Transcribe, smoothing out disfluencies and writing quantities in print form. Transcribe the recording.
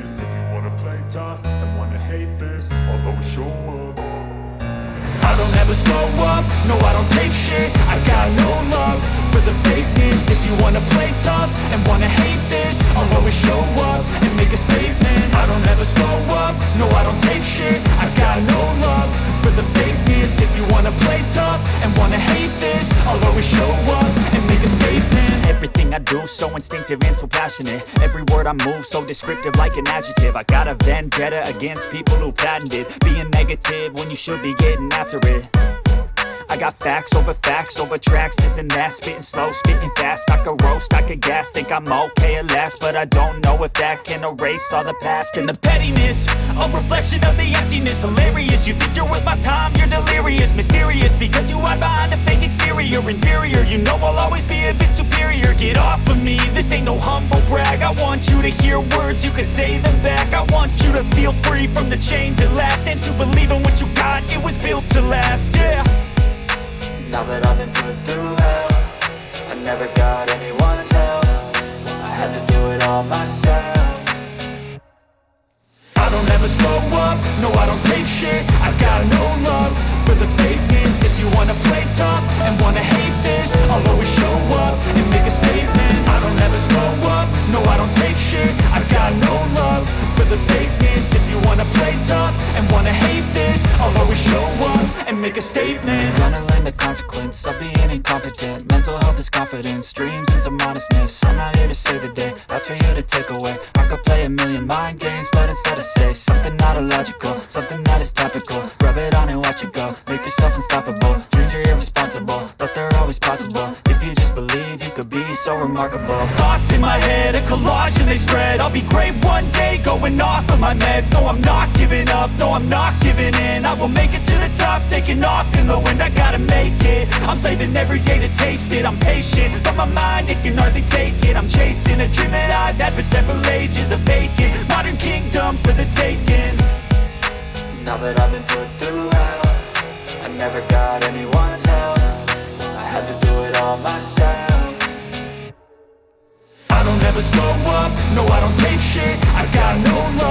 this. If you wanna play tough and wanna hate this, I'll always show up. I don't ever slow up, no I don't take shit. I got no love for the fakeness. If you wanna play tough and wanna hate this, I'll always show up and make a statement. I don't ever slow up, no I don't take shit. I got no love for the fakeness. If you wanna play tough and wanna hate this, I'll always show up and make a statement. Everything I do so instinctive and so passionate. Every word I move so descriptive like an adjective. I got a vendetta against people who patented being negative when you should be getting after it. I got facts over tracks, this and that. Spitting slow, spitting fast, I could roast, I could gas. Think I'm okay at last, but I don't know if that can erase all the past. And the pettiness, a reflection of the emptiness. Hilarious, you think you're worth my time, you're delirious. Mysterious, because you hide behind a fake exterior. Inferior, you know I'll always be a bit superior. Get off of me, this ain't no humble brag. I want you to hear words, you can say them back. I want you to feel free from the chains at last, and to believe in what you got, it was built to last, yeah. Now that I've been put through hell, I never got anyone's help. I had to do it all myself. I don't ever slow up, no I don't take shit. I got no love for the fakeness. If you wanna play tough and wanna hate this, I'll always show up and make a statement. I don't ever slow up, no I don't take shit. I got no love for the fakeness. If you wanna play tough and wanna hate this, I'll always show up and make a statement. Gonna learn the consequence of being incompetent. Mental health is confidence, dreams and some modestness. I'm not here to save the day, that's for you to take away. I could play a million mind games, but instead I say something not illogical, something that is topical. Rub it on and watch it go, make yourself unstoppable. Dreams are irresponsible, but they're always possible. If you just believe, you could be so remarkable. Thoughts in my head, a collage and they spread. I'll be great one day, going off of my meds. No, I'm not giving up, no, I'm not giving in. I will make it to the top, taking off in the wind. I gotta make it, I'm saving every day to taste it. I'm patient, but my mind, it can hardly take it. I'm chasing a dream that I've had for several ages. A vacant, modern kingdom for the taking. Now that I've been put through hell, I never got anyone's help. I had to do it all myself. I don't ever slow up, no I don't take shit. I got no love